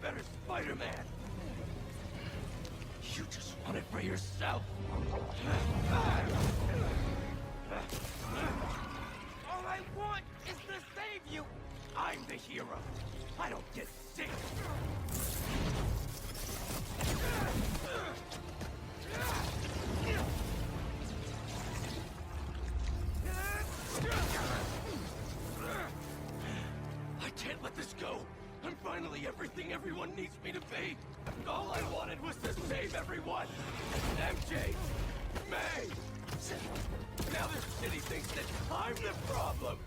better Spider-Man. You just want it for yourself. All I want is to save you. I'm the hero. I don't get sick. I can't let this go. I'm finally everything everyone needs me to be. All I wanted was to save everyone. MJ, May. Now this city thinks that I'm the problem.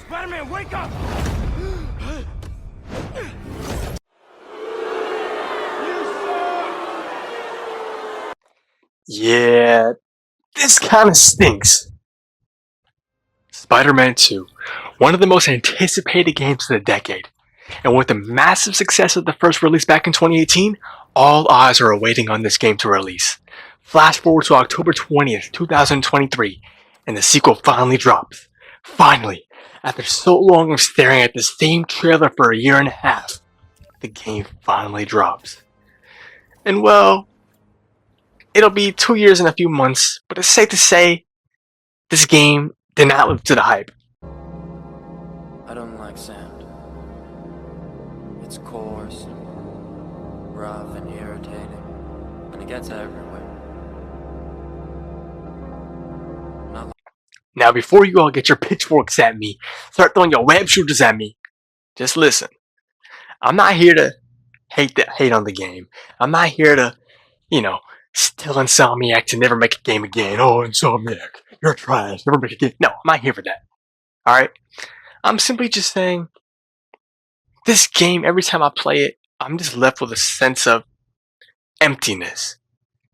Spider-Man, wake up! Yeah, this kind of stinks. Spider-Man 2, one of the most anticipated games of the decade. And with the massive success of the first release back in 2018, all eyes are awaiting on this game to release. Flash forward to October 20th, 2023, and the sequel finally drops. Finally, after so long of staring at the same trailer for a year and a half, the game finally drops. And well, it'll be 2 years and a few months, but it's safe to say this game did not live to the hype. I don't like sand. It's coarse, rough, and irritating, and it gets everywhere. Now before you all get your pitchforks at me, start throwing your web shooters at me, just listen. I'm not here to hate on the game. I'm not here to, still Insomniacs to never make a game again. Oh, Insomniac, you're trash. Never make a game. No, I'm not here for that. Alright? I'm simply just saying, this game, every time I play it, I'm just left with a sense of emptiness.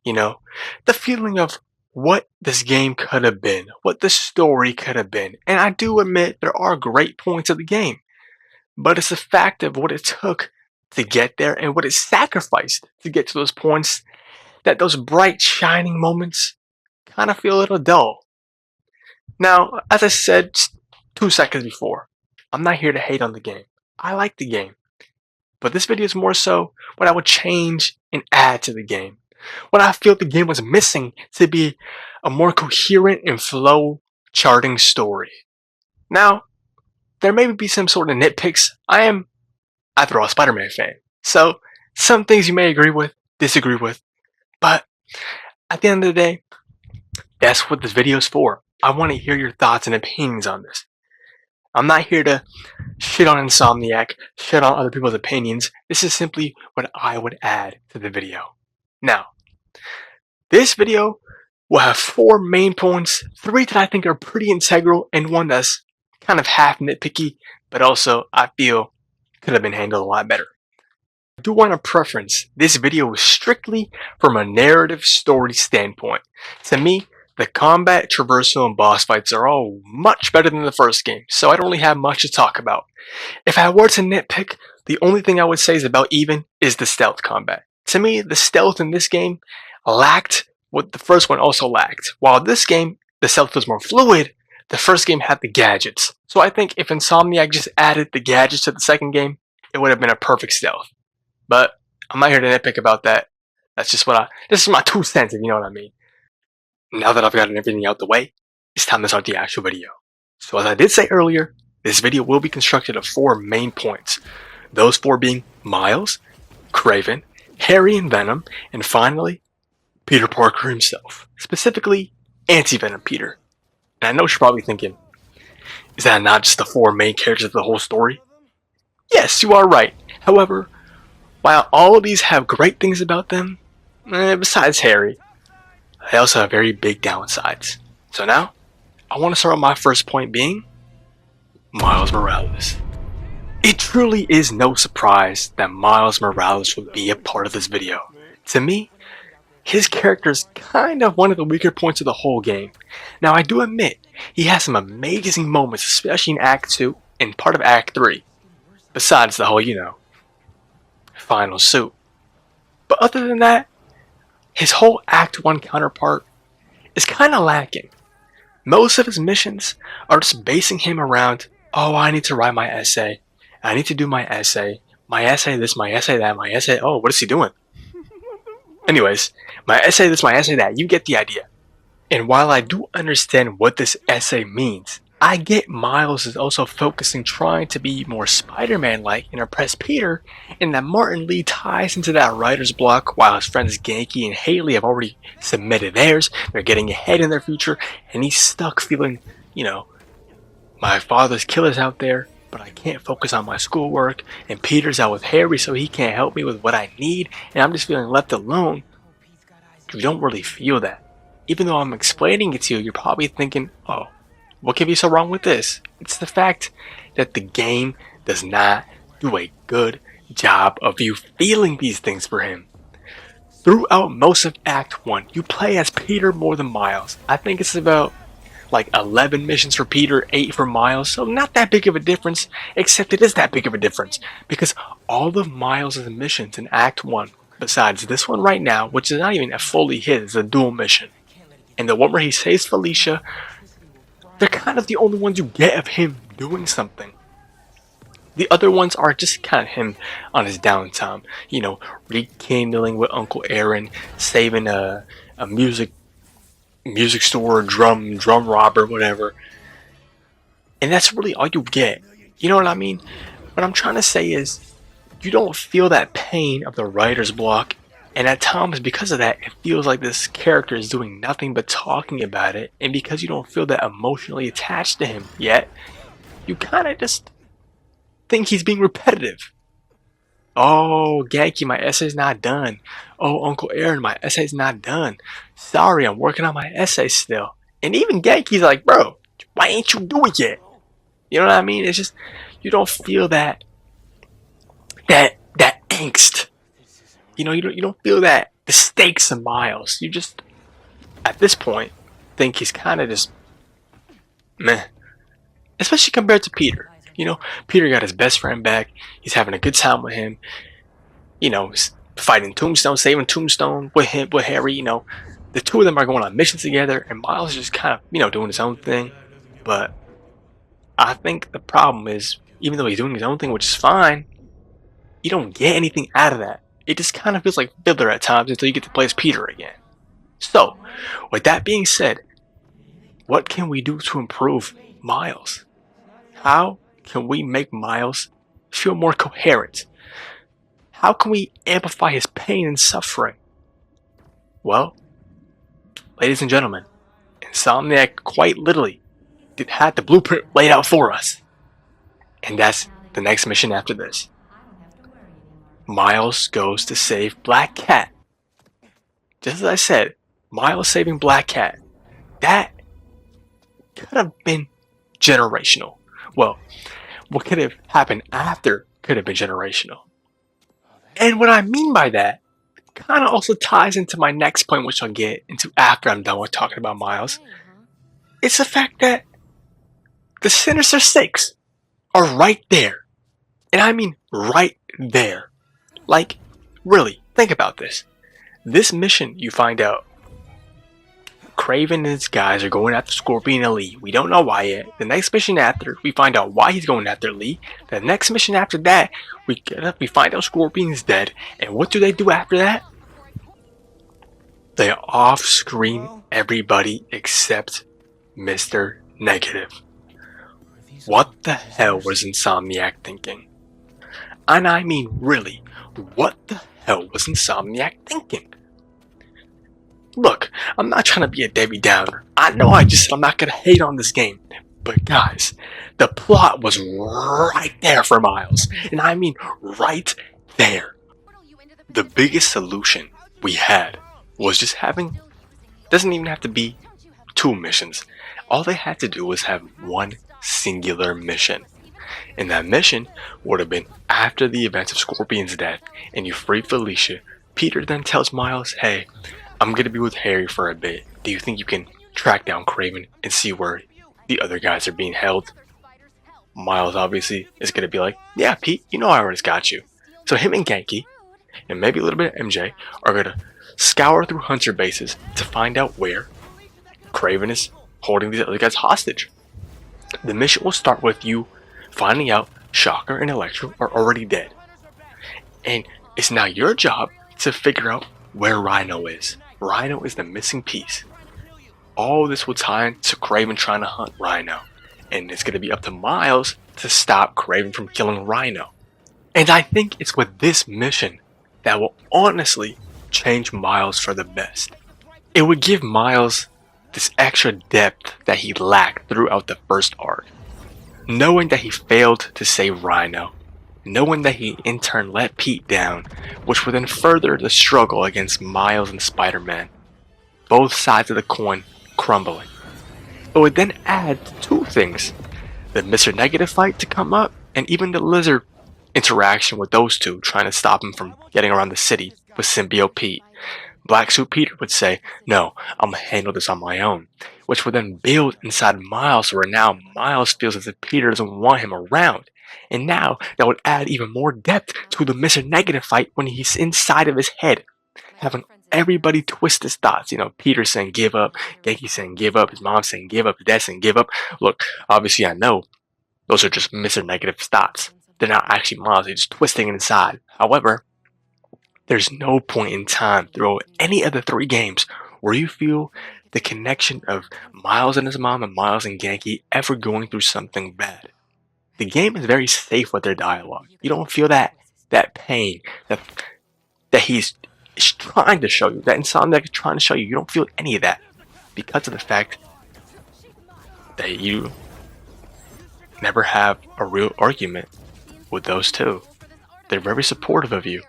The feeling of what this game could have been, what the story could have been. And I do admit there are great points of the game, but it's the fact of what it took to get there and what it sacrificed to get to those points that those bright, shining moments kind of feel a little dull. Now, as I said 2 seconds before, I'm not here to hate on the game. I like the game. But this video is more so what I would change and add to the game. What I feel the game was missing to be a more coherent and flow charting story. Now, there may be some sort of nitpicks. I am, after all, a Spider-Man fan. So, some things you may agree with, disagree with. But, at the end of the day, that's what this video is for. I want to hear your thoughts and opinions on this. I'm not here to shit on Insomniac, shit on other people's opinions. This is simply what I would add to the video. Now, this video will have 4 main points, 3 that I think are pretty integral, and 1 that's kind of half nitpicky, but also I feel could have been handled a lot better. I do want to preference this video is strictly from a narrative story standpoint. To me, the combat, traversal, and boss fights are all much better than the first game, so I don't really have much to talk about. If I were to nitpick, the only thing I would say is about even is the stealth combat. To me, the stealth in this game lacked what the first one also lacked. While this game, the stealth was more fluid, the first game had the gadgets. So I think if Insomniac just added the gadgets to the second game, it would have been a perfect stealth. But I'm not here to nitpick about that. That's just this is my 2 cents, if you know what I mean. Now that I've gotten everything out the way, it's time to start the actual video. So as I did say earlier, this video will be constructed of 4 main points. Those 4 being Miles, Kraven, Harry and Venom, and finally, Peter Parker himself. Specifically, Anti-Venom Peter. And I know you're probably thinking, is that not just the 4 main characters of the whole story? Yes, you are right. However, while all of these have great things about them, besides Harry, they also have very big downsides. So now, I want to start with my first point being Miles Morales. It truly is no surprise that Miles Morales would be a part of this video. To me, his character is kind of one of the weaker points of the whole game. Now I do admit, he has some amazing moments, especially in Act 2 and part of Act 3. Besides the whole, final suit. But other than that, his whole Act 1 counterpart is kind of lacking. Most of his missions are just basing him around, oh, I need to write my essay, I need to do my essay, my essay this, my essay that, my essay. Oh, what is he doing? Anyways, my essay this, my essay that. You get the idea. And while I do understand what this essay means, I get Miles is also focusing trying to be more Spider-Man-like and impress Peter, and that Martin Lee ties into that writer's block while his friends Genki and Haley have already submitted theirs. They're getting ahead in their future, and he's stuck feeling, my father's killer's out there, but I can't focus on my schoolwork, and Peter's out with Harry so he can't help me with what I need, and I'm just feeling left alone. You don't really feel that. Even though I'm explaining it to you, you're probably thinking, oh, what could be so wrong with this? It's the fact that the game does not do a good job of you feeling these things for him. Throughout most of Act 1, you play as Peter more than Miles. I think it's about like 11 missions for Peter, 8 for Miles, so not that big of a difference, except it is that big of a difference, because all of Miles' missions in Act 1, besides this one right now, which is not even a fully hit, it's a dual mission, and the one where he saves Felicia, they're kind of the only ones you get of him doing something. The other ones are just kind of him on his downtime, rekindling with Uncle Aaron, saving a music store, drum robber, whatever. And that's really all you get. You know what I mean? What I'm trying to say is, you don't feel that pain of the writer's block, and at times because of that, it feels like this character is doing nothing but talking about it, and because you don't feel that emotionally attached to him yet, you kind of just think he's being repetitive. Oh, Genki, my essay's not done. Oh, Uncle Aaron, my essay's not done. Sorry, I'm working on my essay still. And even Genki's like, bro, why ain't you doing it yet? You know what I mean? It's just, you don't feel that angst. You don't feel that the stakes of Miles. You just, at this point, think he's kind of just meh. Especially compared to Peter. Peter got his best friend back. He's having a good time with him. He's fighting Tombstone, saving Tombstone with Harry. The two of them are going on missions together, and Miles is just kind of, doing his own thing. But I think the problem is, even though he's doing his own thing, which is fine, you don't get anything out of that. It just kind of feels like filler at times until you get to play as Peter again. So, with that being said, what can we do to improve Miles? How can we make Miles feel more coherent? How can we amplify his pain and suffering? Well, ladies and gentlemen, Insomniac quite literally had the blueprint laid out for us. And that's the next mission after this. Miles goes to save Black Cat. Just as I said, Miles saving Black Cat. That could have been generational. Well, what could have happened after could have been generational. And what I mean by that kind of also ties into my next point, which I'll get into after I'm done with talking about Miles. It's the fact that the Sinister Six are right there. And I mean right there. Like, really, think about this. This mission, you find out Kraven and his guys are going after Scorpion and Lee. We don't know why yet. The next mission after, we find out why he's going after Lee. The next mission after that, we find out Scorpion's dead. And what do they do after that? They off-screen everybody except Mr. Negative. What the hell was Insomniac thinking? And I mean really, what the hell was Insomniac thinking? Look, I'm not trying to be a Debbie Downer. I know I just said I'm not going to hate on this game. But guys, the plot was right there for Miles. And I mean right there. The biggest solution we had was just having, doesn't even have to be 2 missions. All they had to do was have one singular mission. And that mission would have been after the events of Scorpion's death and you free Felicia. Peter then tells Miles, hey, I'm going to be with Harry for a bit. Do you think you can track down Kraven and see where the other guys are being held? Miles obviously is going to be like, yeah, Pete, I already got you. So him and Genki, and maybe a little bit of MJ, are going to scour through Hunter bases to find out where Kraven is holding these other guys hostage. The mission will start with you finding out Shocker and Electro are already dead. And it's now your job to figure out where Rhino is. Rhino is the missing piece. All this will tie into Kraven trying to hunt Rhino. And it's going to be up to Miles to stop Kraven from killing Rhino. And I think it's with this mission that will honestly change Miles for the best. It would give Miles this extra depth that he lacked throughout the first arc. Knowing that he failed to save Rhino, knowing that he in turn let Pete down, which would then further the struggle against Miles and Spider-Man. Both sides of the coin crumbling. It would then add two things: the Mr. Negative fight to come up, and even the Lizard interaction with those two trying to stop him from getting around the city with Symbiote Pete. Black Suit Peter would say, no, I'm gonna handle this on my own, which would then build inside Miles, where now Miles feels as if Peter doesn't want him around. And now that would add even more depth to the Mr. Negative fight when he's inside of his head, having everybody twist his thoughts. You know, Peter saying give up, Genki saying give up, his mom saying give up, his dad saying give up. Look, obviously I know those are just Mr. Negative thoughts. They're not actually Miles, they're just twisting inside. However, there's no point in time through any of the three games where you feel the connection of Miles and his mom and Miles and Genki ever going through something bad. The game is very safe with their dialogue. You don't feel that pain that he's trying to show you, that Insomniacs is trying to show you. You don't feel any of that because of the fact that you never have a real argument with those two. They're very supportive of you.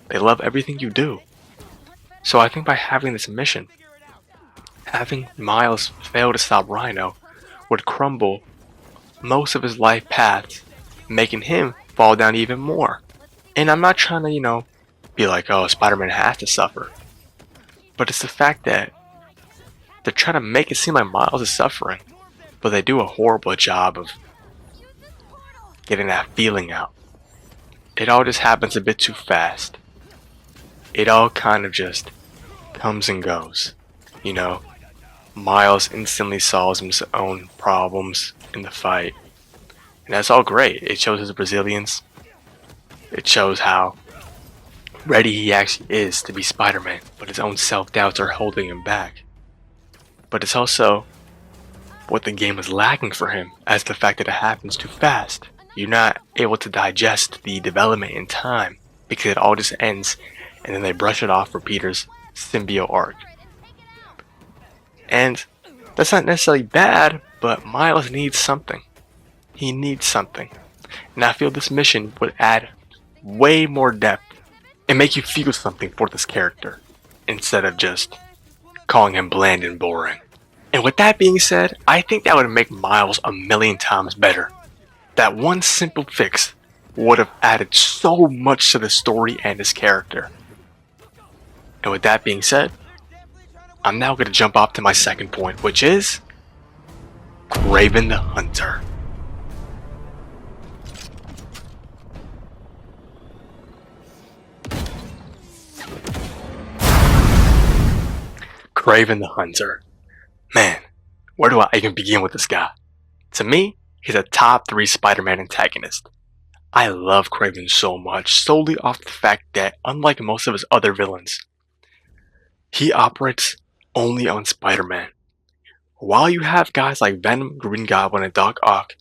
They love everything you do. So I think by having this mission, having Miles fail to stop Rhino would crumble most of his life paths, making him fall down even more. And I'm not trying to, be like, oh, Spider-Man has to suffer. But it's the fact that they're trying to make it seem like Miles is suffering, but they do a horrible job of getting that feeling out. It all just happens a bit too fast. It all kind of just comes and goes. Miles instantly solves his own problems in the fight. And that's all great. It shows his resilience. It shows how ready he actually is to be Spider-Man, but his own self-doubts are holding him back. But it's also what the game is lacking for him, as the fact that it happens too fast. You're not able to digest the development in time, because it all just ends, and then they brush it off for Peter's symbiote arc. And that's not necessarily bad, but Miles needs something. He needs something. And I feel this mission would add way more depth and make you feel something for this character, instead of just calling him bland and boring. And with that being said, I think that would make Miles a million times better. That one simple fix would have added so much to the story and his character. And with that being said, I'm now going to jump off to my second point, which is Kraven the Hunter. Kraven the Hunter. Man, where do I even begin with this guy? To me, he's a top 3 Spider-Man antagonist. I love Kraven so much, solely off the fact that, unlike most of his other villains, he operates only on Spider-Man. While you have guys like Venom, Green Goblin, and Doc Ock,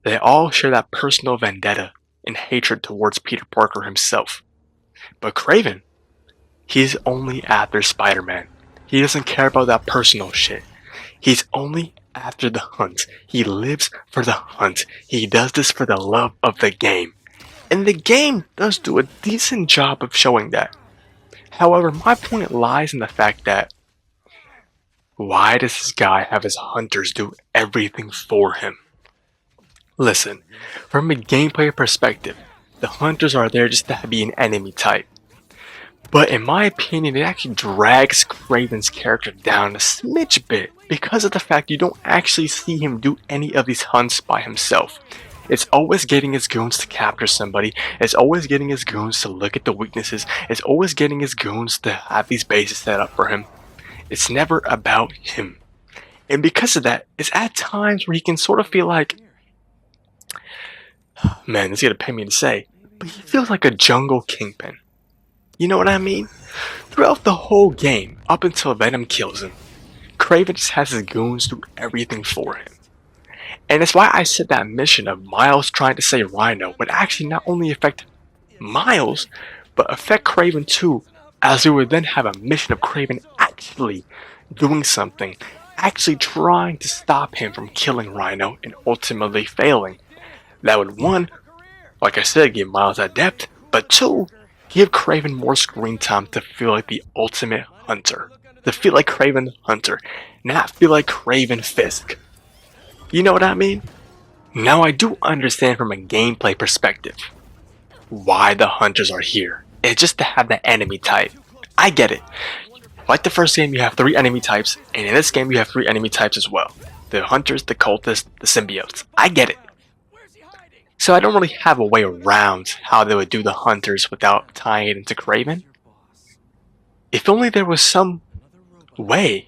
they all share that personal vendetta and hatred towards Peter Parker himself. But Kraven, he's only after Spider-Man. He doesn't care about that personal shit. He's only after the hunt. He lives for the hunt. He does this for the love of the game. And the game does do a decent job of showing that. However, my point lies in the fact that, why does this guy have his hunters do everything for him? Listen, from a gameplay perspective, the hunters are there just to be an enemy type. But in my opinion, it actually drags Kraven's character down a smidge bit because of the fact you don't actually see him do any of these hunts by himself. It's always getting his goons to capture somebody. It's always getting his goons to look at the weaknesses. It's always getting his goons to have these bases set up for him. It's never about him. And because of that, it's at times where he can sort of feel like, man, this is going to pay me to say, but he feels like a jungle kingpin. You know what I mean? Throughout the whole game, up until Venom kills him, Kraven just has his goons do everything for him. And it's why I said that mission of Miles trying to save Rhino would actually not only affect Miles, but affect Kraven too, as we would then have a mission of Kraven actually doing something, actually trying to stop him from killing Rhino and ultimately failing. That would, one, like I said, give Miles that depth, but two, give Kraven more screen time to feel like the ultimate hunter. To feel like Kraven the Hunter, not feel like Kraven Fisk. You know what I mean? Now I do understand from a gameplay perspective why the hunters are here. It's just to have that enemy type. I get it. Like the first game, you have 3 enemy types, and in this game you have 3 enemy types as well. The hunters, the cultists, the symbiotes. I get it. So I don't really have a way around how they would do the hunters without tying it into Kraven. If only there was some way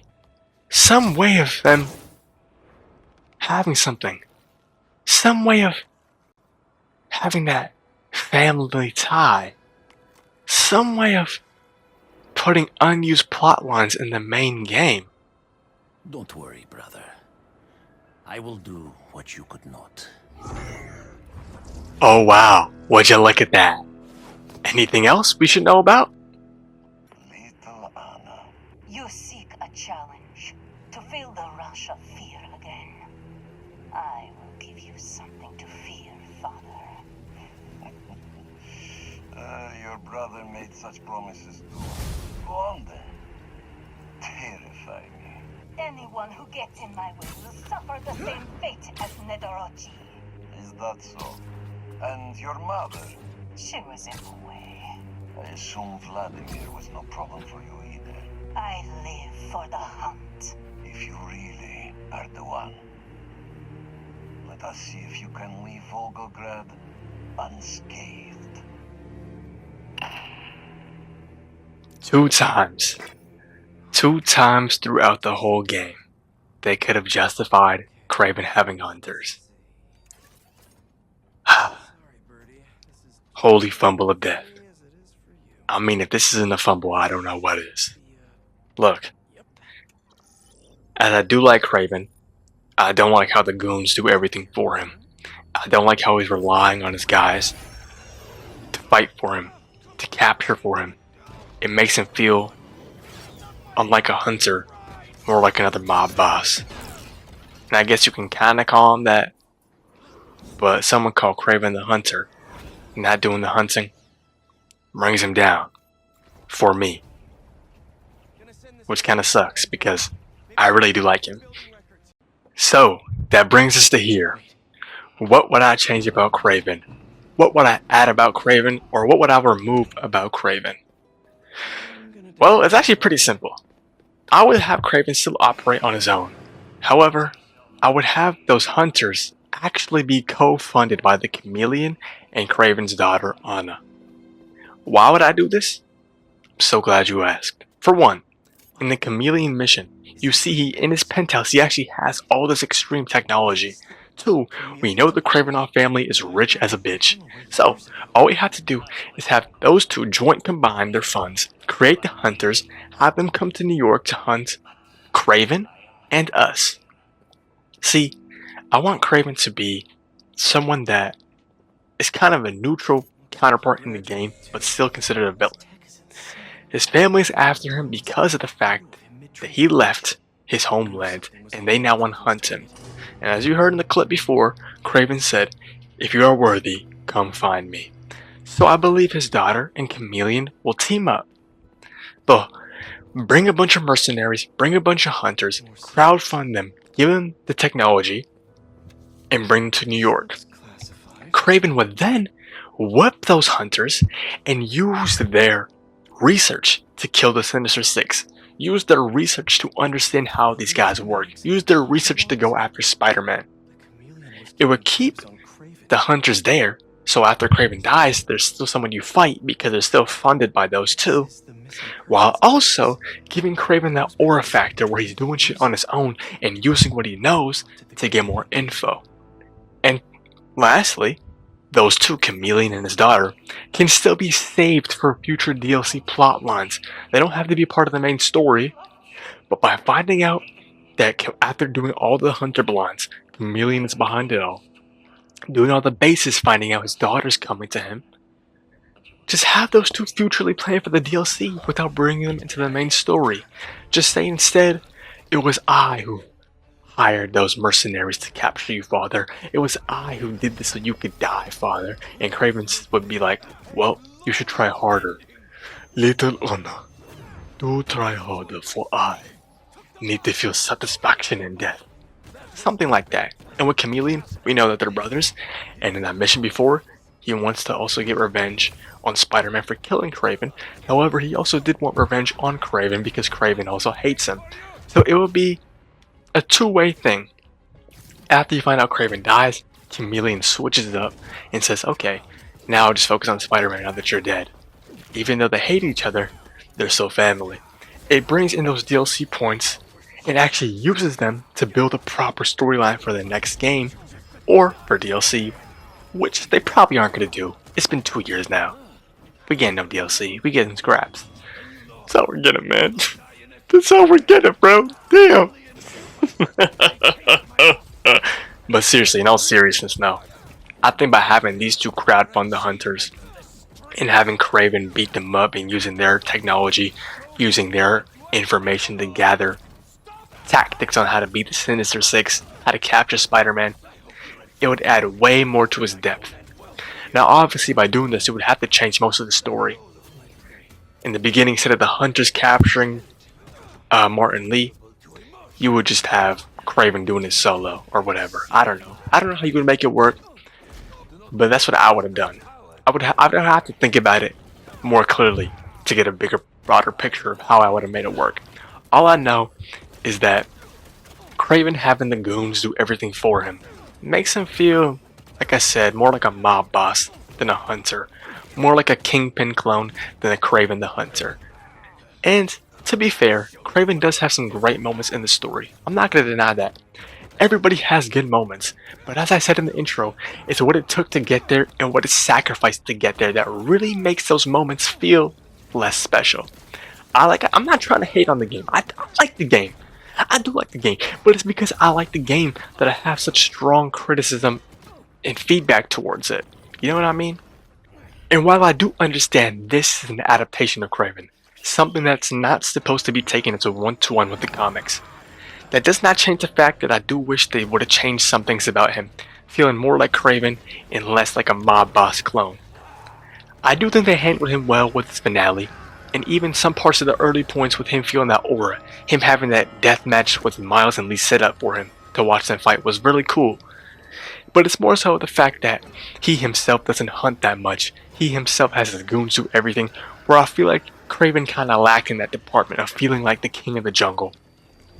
of them having something. Some way of having that family tie. Some way of putting unused plot lines in the main game. Don't worry, brother. I will do what you could not. Oh wow, would you look at that? Anything else we should know about? Little Anna. You seek a challenge to feel the rush of fear again. I will give you something to fear, Father. Your brother made such promises too. Go on then. Terrify me. Anyone who gets in my way will suffer the same fate as Nedorochi. Is that so? And your mother? She was in the way. I assume Vladimir was no problem for you either. I live for the hunt. If you really are the one. Let us see if you can leave Volgograd unscathed. 2 times. 2 times throughout the whole game, they could have justified Kraven having hunters. Holy fumble of death. I mean, if this isn't a fumble, I don't know what is. Look, as I do like Kraven, I don't like how the goons do everything for him. I don't like how he's relying on his guys to fight for him, to capture for him. It makes him feel unlike a hunter, more like another mob boss. And I guess you can kinda call him that, but someone called Kraven the Hunter, not doing the hunting, brings him down. For me. Which kinda sucks, because I really do like him. So, that brings us to here. What would I change about Kraven? What would I add about Kraven, or what would I remove about Kraven? Well, it's actually pretty simple. I would have Kraven still operate on his own. However, I would have those hunters actually be co-funded by the Chameleon and Kraven's daughter, Anna. Why would I do this? I'm so glad you asked. For one, in the Chameleon mission, you see in his penthouse he actually has all this extreme technology. 2, we know the Kravinoff family is rich as a bitch. So, all we have to do is have those 2 joint combine their funds, create the hunters, have them come to New York to hunt Kraven and us. See, I want Kraven to be someone that is kind of a neutral counterpart in the game, but still considered a villain. His family is after him because of the fact that he left his homeland and they now want to hunt him. And as you heard in the clip before, Kraven said, "If you are worthy, come find me." So I believe his daughter and Chameleon will team up. They'll bring a bunch of mercenaries, bring a bunch of hunters, crowdfund them, give them the technology, and bring them to New York. Kraven would then whip those hunters and use their research to kill the Sinister Six. Use their research to understand how these guys work. Use their research to go after Spider-Man. It would keep the hunters there, so after Kraven dies, there's still someone you fight because they're still funded by those 2. While also giving Kraven that aura factor where he's doing shit on his own and using what he knows to get more info. And lastly, those two, Chameleon and his daughter, can still be saved for future DLC plot lines. They don't have to be part of the main story, but by finding out that after doing all the Hunter blinds, Chameleon is behind it all, doing all the bases, finding out his daughter's coming to him, just have those two futurely plan for the DLC without bringing them into the main story. Just say instead, it was I who hired those mercenaries to capture you, Father. It was I who did this so you could die, Father. And Craven would be like, well, you should try harder. Little Anna, do try harder, for I need to feel satisfaction in death. Something like that. And with Chameleon, we know that they're brothers, and in that mission before, he wants to also get revenge on Spider-Man for killing Craven. However, he also did want revenge on Craven because Craven also hates him. So it will be a two-way thing. After you find out Craven dies, Chameleon switches it up and says, okay, now just focus on Spider-Man now that you're dead. Even though they hate each other, they're still family. It brings in those DLC points and actually uses them to build a proper storyline for the next game or for DLC, which they probably aren't going to do. It's been 2 years now. We get no DLC. We get some scraps. That's how we're getting, man. That's how we're getting, bro. Damn. But seriously, in all seriousness now, I think by having these two crowdfund the Hunters and having Craven beat them up and using their technology, using their information to gather tactics on how to beat the Sinister Six, how to capture Spider-Man, it would add way more to his depth. Now obviously by doing this, it would have to change most of the story. In the beginning, instead of the Hunters capturing Martin Lee, you would just have Craven doing it solo or whatever. I don't know how you would make it work, but that's what I would have done. I would have to think about it more clearly to get a bigger, broader picture of how I would have made it work. All I know is that Craven having the goons do everything for him makes him feel, like I said, more like a mob boss than a hunter. More like a Kingpin clone than a Craven the Hunter. And to be fair, Craven does have some great moments in the story. I'm not going to deny that. Everybody has good moments, but as I said in the intro, it's what it took to get there and what it sacrificed to get there that really makes those moments feel less special. I'm not trying to hate on the game. I like the game. I do like the game, but it's because I like the game that I have such strong criticism and feedback towards it. You know what I mean? And while I do understand this is an adaptation of Craven, something that's not supposed to be taken as a one-to-one with the comics, that does not change the fact that I do wish they would have changed some things about him, feeling more like Craven and less like a mob boss clone. I do think they handled him well with his finale, and even some parts of the early points with him feeling that aura, him having that death match with Miles and Lee set up for him to watch them fight was really cool. But it's more so the fact that he himself doesn't hunt that much. He himself has his goons do everything, where I feel like Craven kinda lacked in that department of feeling like the king of the jungle.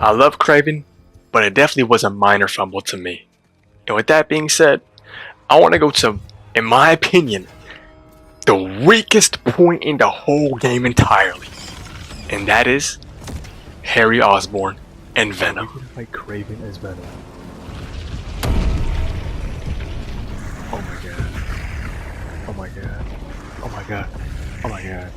I love Craven, but it definitely was a minor fumble to me. And with that being said, I want to go to, in my opinion, the weakest point in the whole game entirely. And that is Harry Osborn and Venom. Fight Craven as Venom. Oh my god. Oh my god. Oh my god. Oh my god.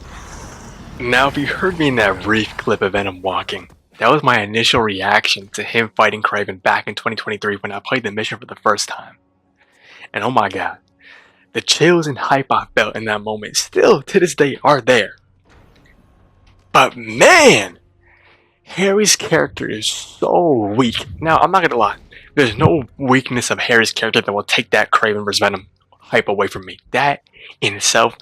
Now, if you heard me in that brief clip of Venom walking, that was my initial reaction to him fighting Craven back in 2023 when I played the mission for the first time. And oh my god, the chills and hype I felt in that moment still to this day are there. But man, Harry's character is so weak. Now, I'm not gonna lie, there's no weakness of Harry's character that will take that Craven vs. Venom hype away from me. That in itself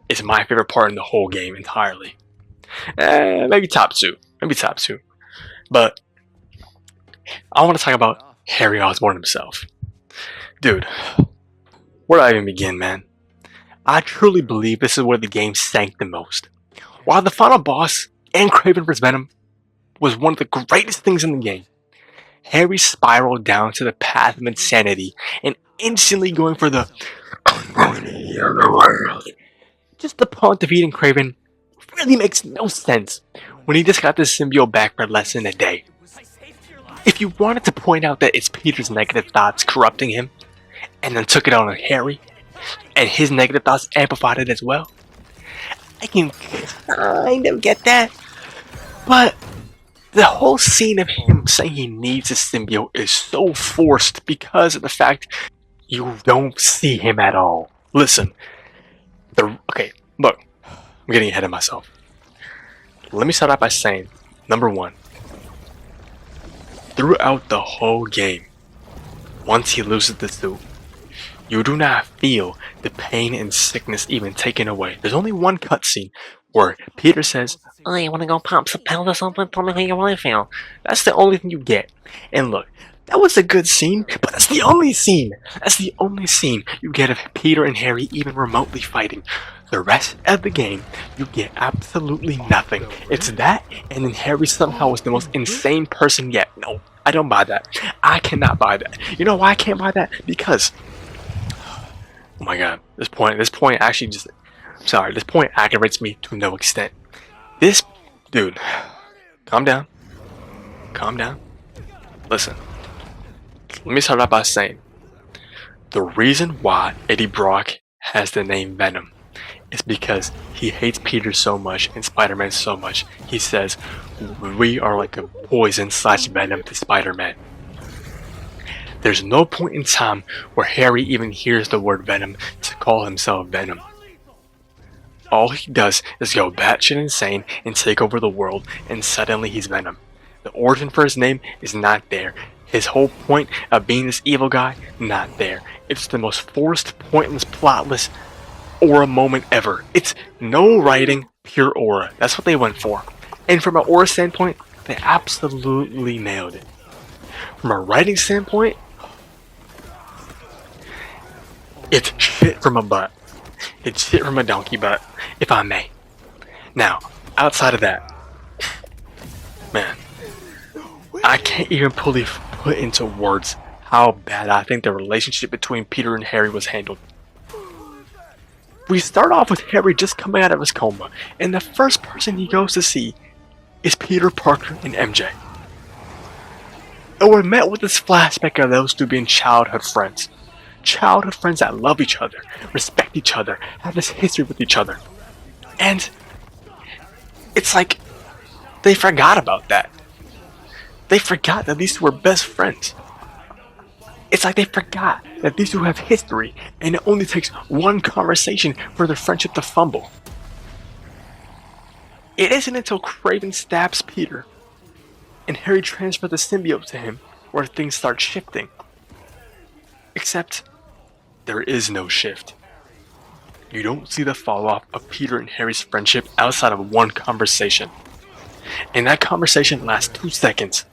is my favorite part in the whole game entirely. Maybe top two. But I want to talk about Harry Osborn himself. Dude, where do I even begin, man? I truly believe this is where the game sank the most. While the final boss and Craven vs. Venom was one of the greatest things in the game, Harry spiraled down to the path of insanity and instantly going for the harmony of the world. Just upon defeating Craven really makes no sense when he just got this symbiote back for less than a day. If you wanted to point out that it's Peter's negative thoughts corrupting him, and then took it out on Harry, and his negative thoughts amplified it as well. I can kind of get that, but the whole scene of him saying he needs a symbiote is so forced because of the fact you don't see him at all. Listen, okay, look, I'm getting ahead of myself. Let me start out by saying, number one, throughout the whole game, once he loses the suit, you do not feel the pain and sickness even taken away. There's only one cutscene where Peter says, "Oh, you want to go pop some pills or something? Tell me how you really feel." That's the only thing you get. And look, that was a good scene, but that's the only scene. That's the only scene you get of Peter and Harry even remotely fighting. The rest of the game, you get absolutely nothing. It's that, and then Harry somehow was the most insane person yet. No, I don't buy that. I cannot buy that. You know why I can't buy that? Because, oh my god, this point actually just, sorry, this point aggravates me to no extent. This, dude, calm down. Calm down. Listen, let me start out by saying, the reason why Eddie Brock has the name Venom is because he hates Peter so much and Spider-Man so much. He says, we are like a poison/venom to Spider-Man. There's no point in time where Harry even hears the word Venom to call himself Venom. All he does is go batshit insane and take over the world, and suddenly he's Venom. The origin for his name is not there. His whole point of being this evil guy, not there. It's the most forced, pointless, plotless aura moment ever. It's no writing, pure aura. That's what they went for. And from an aura standpoint, they absolutely nailed it. From a writing standpoint, it's shit from a butt. It's shit from a donkey butt, if I may. Now, outside of that, man, I can't even fully put into words how bad I think the relationship between Peter and Harry was handled. We start off with Harry just coming out of his coma, and the first person he goes to see is Peter Parker and MJ. And we're met with this flashback of those two being childhood friends. Childhood friends that love each other, respect each other, have this history with each other. And it's like they forgot about that. They forgot that these two were best friends. It's like they forgot that these two have history, and it only takes one conversation for their friendship to fumble. It isn't until Craven stabs Peter and Harry transfers the symbiote to him where things start shifting. Except, there is no shift. You don't see the fall off of Peter and Harry's friendship outside of one conversation. And that conversation lasts 2 seconds.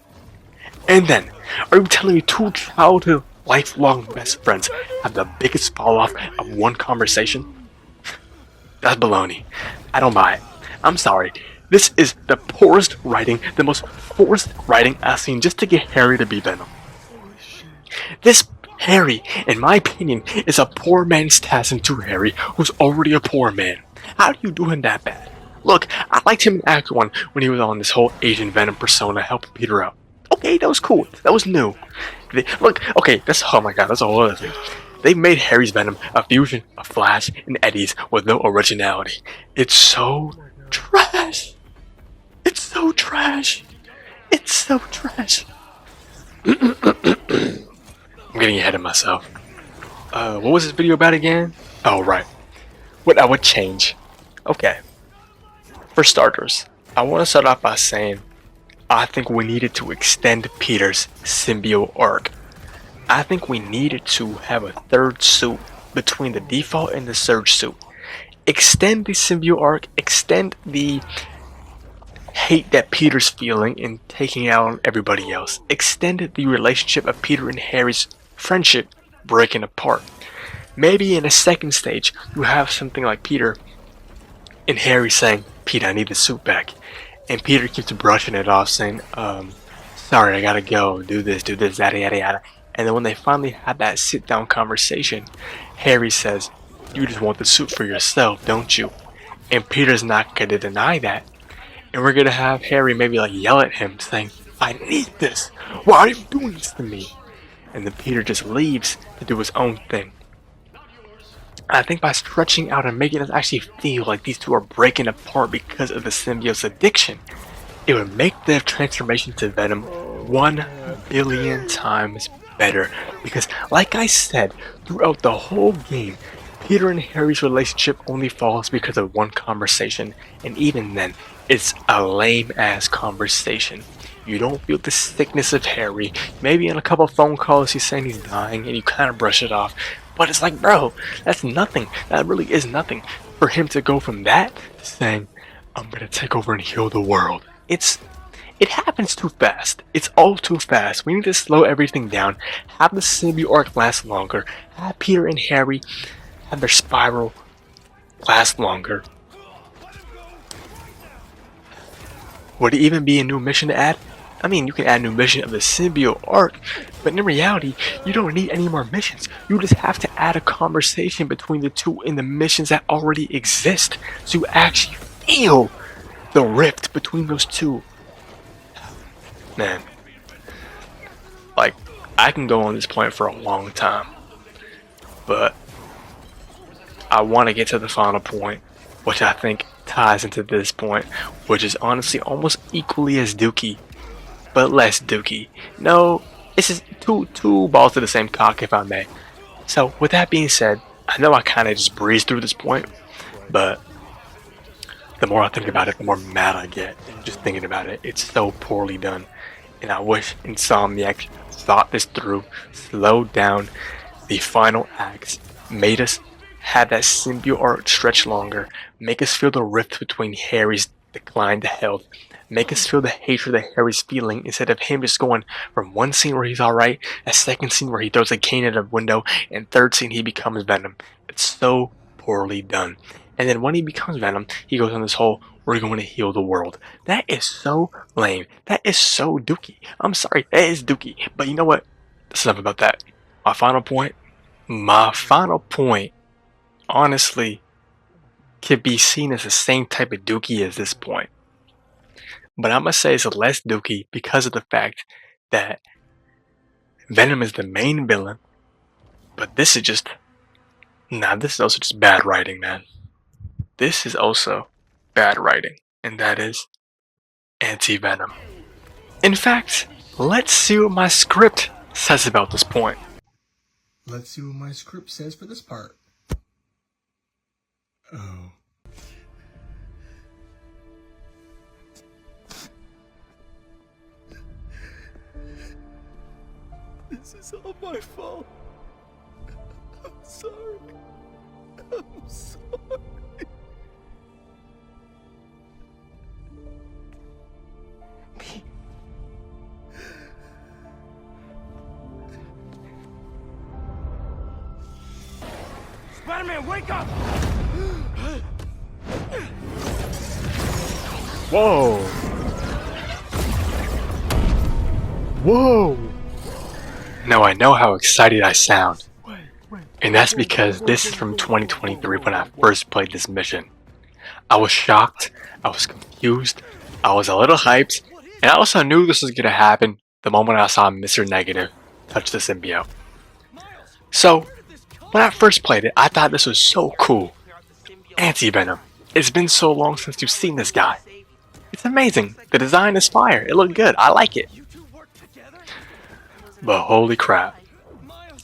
And then, are you telling me two childhood, lifelong best friends have the biggest fall off of one conversation? That's baloney. I don't buy it. I'm sorry. This is the poorest writing, the most forced writing I've seen just to get Harry to be Venom. This Harry, in my opinion, is a poor man's Tarzan to Harry, who's already a poor man. How do you do him that bad? Look, I liked him in Act 1 when he was on this whole Asian Venom persona helping Peter out. Okay, that was cool. That was new. Look, okay, oh my god, that's a whole other thing. They made Harry's Venom a fusion of Flash and Eddie's with no originality. It's so trash. It's so trash. It's so trash. I'm getting ahead of myself. What was this video about again? Oh, right. What I would change. Okay. For starters, I want to start off by saying I think we needed to extend Peter's symbiote arc. I think we needed to have a third suit between the default and the surge suit. Extend the symbiote arc, extend the hate that Peter's feeling and taking out on everybody else. Extend the relationship of Peter and Harry's friendship breaking apart. Maybe in a second stage, you have something like Peter and Harry saying, "Peter, I need the suit back." And Peter keeps brushing it off, saying, sorry, I gotta go, do this, yada yada yada. And then when they finally have that sit-down conversation, Harry says, "You just want the suit for yourself, don't you?" And Peter's not gonna deny that. And we're gonna have Harry maybe like yell at him, saying, "I need this, why are you doing this to me?" And then Peter just leaves to do his own thing. I think by stretching out and making us actually feel like these two are breaking apart because of the symbiote's addiction, it would make the transformation to Venom 1,000,000,000 times better. Because, like I said, throughout the whole game, Peter and Harry's relationship only falls because of one conversation, and even then, it's a lame-ass conversation. You don't feel the sickness of Harry. Maybe in a couple phone calls he's saying he's dying, and you kind of brush it off. But it's like, bro, that's nothing. That really is nothing. For him to go from that to saying, I'm gonna take over and heal the world. It happens too fast. It's all too fast. We need to slow everything down. Have the symbiote arc last longer. Have Peter and Harry have their spiral last longer. Would it even be a new mission to add? I mean, you can add a new mission of the symbiote arc, but in reality, you don't need any more missions. You just have to add a conversation between the two in the missions that already exist, so you actually feel the rift between those two. Man, like, I can go on this point for a long time, but I want to get to the final point, which I think ties into this point, which is honestly almost equally as dookie, but less dookie. No, this is two balls to the same cock, if I may. So, with that being said, I know I kind of just breezed through this point, but the more I think about it, the more mad I get just thinking about it. It's so poorly done. And I wish Insomniacs thought this through, slowed down the final acts, made us have that symbiote arc stretch longer, make us feel the rift between Harry's decline to health, make us feel the hatred that Harry's feeling instead of him just going from one scene where he's alright, a second scene where he throws a cane at a window, and third scene he becomes Venom. It's so poorly done. And then when he becomes Venom, he goes on this whole, we're going to heal the world. That is so lame. That is so dookie. I'm sorry, that is dookie. But you know what? That's enough about that. My final point, honestly, could be seen as the same type of dookie as this point. But I'm going to say it's less dookie because of the fact that Venom is the main villain. But this is just, this is also just bad writing, man. This is also bad writing, and that is anti-Venom. In fact, let's see what my script says about this point. Let's see what my script says for this part. Oh. This is all my fault. I'm sorry. I'm sorry. Spider-Man, wake up! Whoa! Whoa! Now I know how excited I sound. And that's because this is from 2023 when I first played this mission. I was shocked, I was confused, I was a little hyped, and I also knew this was gonna happen the moment I saw Mr. Negative touch the symbiote. So, when I first played it, I thought this was so cool. Anti-Venom. It's been so long since you've seen this guy. It's amazing. The design is fire. It looked good. I like it. But holy crap.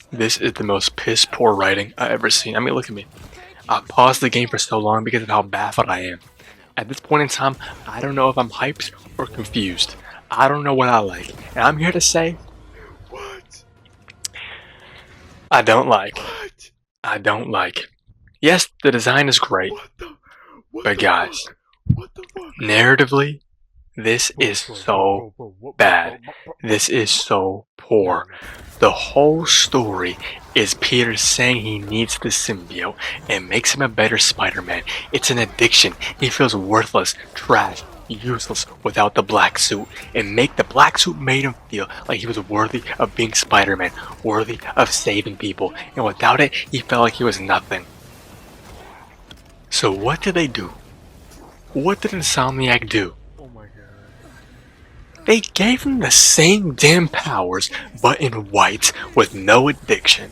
This is the most piss poor writing I've ever seen. I mean, look at me. I paused the game for so long because of how baffled I am. At this point in time, I don't know if I'm hyped or confused. I don't know what I like. And I'm here to say, What? I don't like. What? I don't like. Yes, the design is great. But guys, What the fuck? narratively, this is so bad. This is so poor. The whole story is Peter saying he needs the symbiote and makes him a better Spider-Man. It's an addiction. He feels worthless, trash, useless without the black suit. And the black suit made him feel like he was worthy of being Spider-Man, worthy of saving people. And without it, he felt like he was nothing. So what did they do? What did Insomniac do? Oh my god. They gave him the same damn powers, but in white, with no addiction.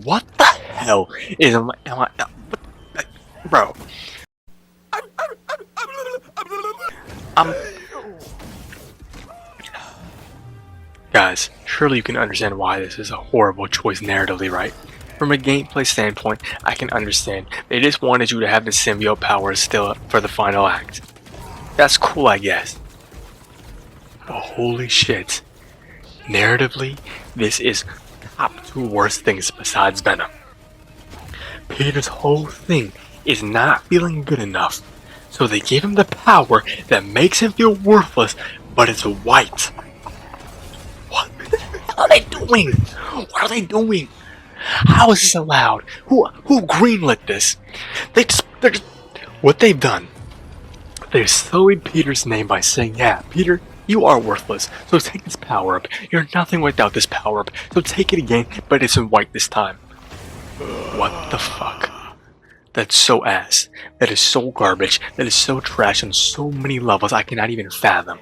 What the hell is bro? Guys, surely you can understand why this is a horrible choice narratively, right? From a gameplay standpoint, I can understand. They just wanted you to have the symbiote powers still up for the final act. That's cool, I guess. But holy shit. Narratively, this is top 2 worst things besides Venom. Peter's whole thing is not feeling good enough, so they give him the power that makes him feel worthless, but it's white. What the hell are they doing? What are they doing? How is this allowed? Who greenlit this? What they've done. They've sullied Peter's name by saying, yeah, Peter, you are worthless, so take this power up. You're nothing without this power up, so take it again, but it's in white this time. What the fuck? That's so ass. That is so garbage. That is so trash on so many levels I cannot even fathom.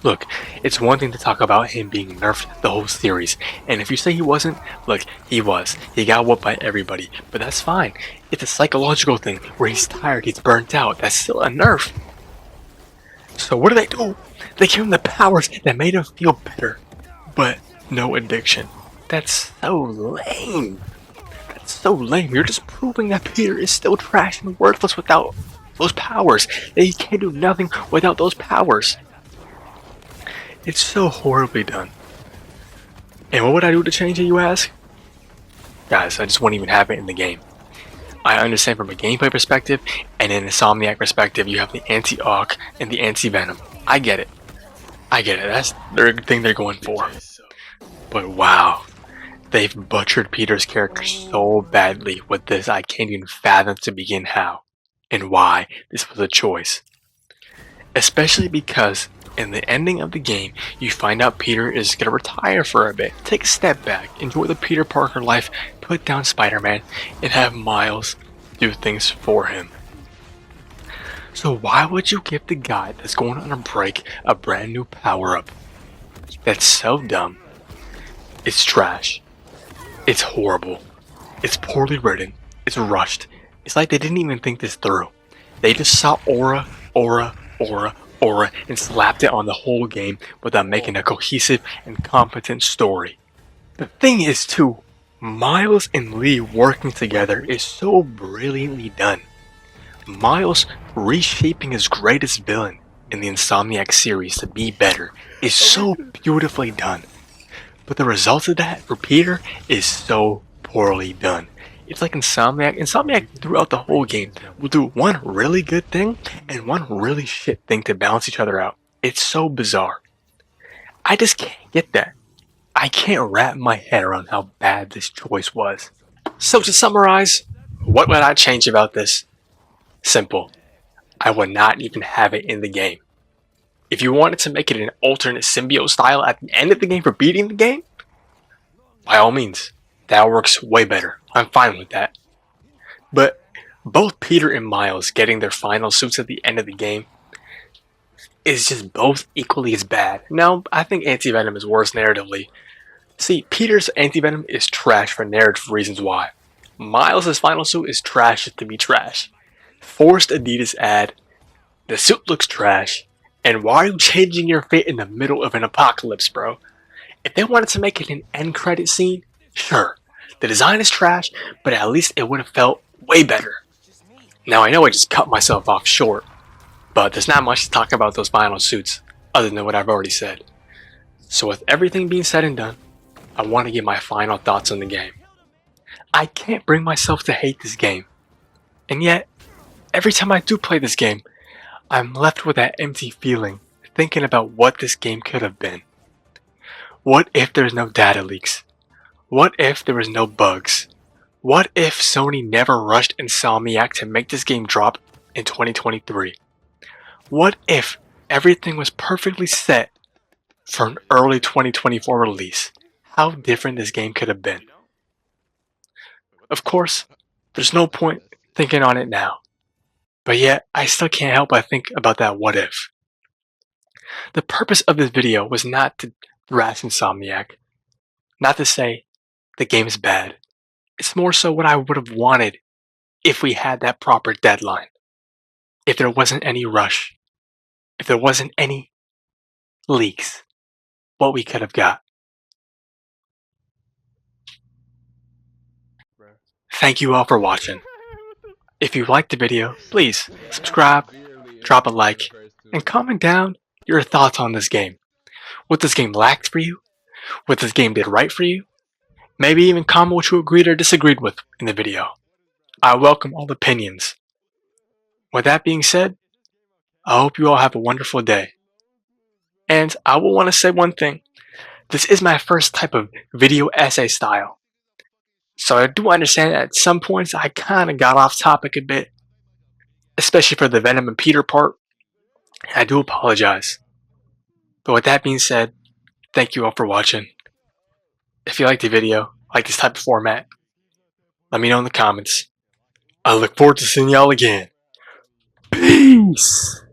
Look, it's one thing to talk about him being nerfed the whole series, and if you say he wasn't, look, he was. He got whooped by everybody, but that's fine. It's a psychological thing where he's tired, he's burnt out. That's still a nerf. So what do? They give him the powers that made him feel better, but no addiction. That's so lame. That's so lame. You're just proving that Peter is still trash and worthless without those powers. That he can't do nothing without those powers. It's so horribly done. And what would I do to change it, you ask? Guys, I just won't even have it in the game. I understand from a gameplay perspective and an Insomniac perspective, you have the anti-Auk and the anti-Venom. I get it. That's the thing they're going for. But wow, they've butchered Peter's character so badly with this, I can't even fathom to begin how and why this was a choice. Especially because in the ending of the game, you find out Peter is going to retire for a bit, take a step back, enjoy the Peter Parker life, put down Spider-Man, and have Miles do things for him. So why would you give the guy that's going on a break a brand new power-up? That's so dumb. It's trash. It's horrible. It's poorly written. It's rushed. It's like they didn't even think this through. They just saw aura, and slapped it on the whole game without making a cohesive and competent story. The thing is too, Miles and Lee working together is so brilliantly done. Miles reshaping his greatest villain in the Insomniacs series to be better is so beautifully done. But the result of that for Peter is so poorly done. It's like Insomniac throughout the whole game will do one really good thing and one really shit thing to balance each other out. It's so bizarre. I just can't get that. I can't wrap my head around how bad this choice was. So to summarize, what would I change about this? Simple. I would not even have it in the game. If you wanted to make it an alternate symbiote style at the end of the game for beating the game, by all means, that works way better. I'm fine with that. But both Peter and Miles getting their final suits at the end of the game is just both equally as bad. Now, I think Anti-Venom is worse narratively. See, Peter's Anti-Venom is trash for narrative reasons why. Miles' final suit is trash to be trash. Forced Adidas ad, the suit looks trash, and why are you changing your fate in the middle of an apocalypse, bro? If they wanted to make it an end credit scene, sure. The design is trash, but at least it would have felt way better. Now I know I just cut myself off short, but there's not much to talk about those final suits, other than what I've already said. So with everything being said and done, I want to give my final thoughts on the game. I can't bring myself to hate this game. And yet, every time I do play this game, I'm left with that empty feeling, thinking about what this game could have been. What if there's no data leaks? What if there was no bugs? What if Sony never rushed Insomniac to make this game drop in 2023? What if everything was perfectly set for an early 2024 release? How different this game could have been. Of course, there's no point thinking on it now. But yet, I still can't help but think about that what if. The purpose of this video was not to thrash Insomniac. Not to say the game is bad. It's more so what I would have wanted if we had that proper deadline. If there wasn't any rush. If there wasn't any leaks. What we could have got. Thank you all for watching. If you liked the video, please subscribe, drop a like, and comment down your thoughts on this game. What this game lacked for you, what this game did right for you, maybe even comment what you agreed or disagreed with in the video. I welcome all opinions. With that being said, I hope you all have a wonderful day. And I will want to say one thing. This is my first type of video essay style. So I do understand that at some points I kind of got off topic a bit, especially for the Venom and Peter part. I do apologize. But with that being said, thank you all for watching. If you liked the video, like this type of format, let me know in the comments. I look forward to seeing y'all again. Peace!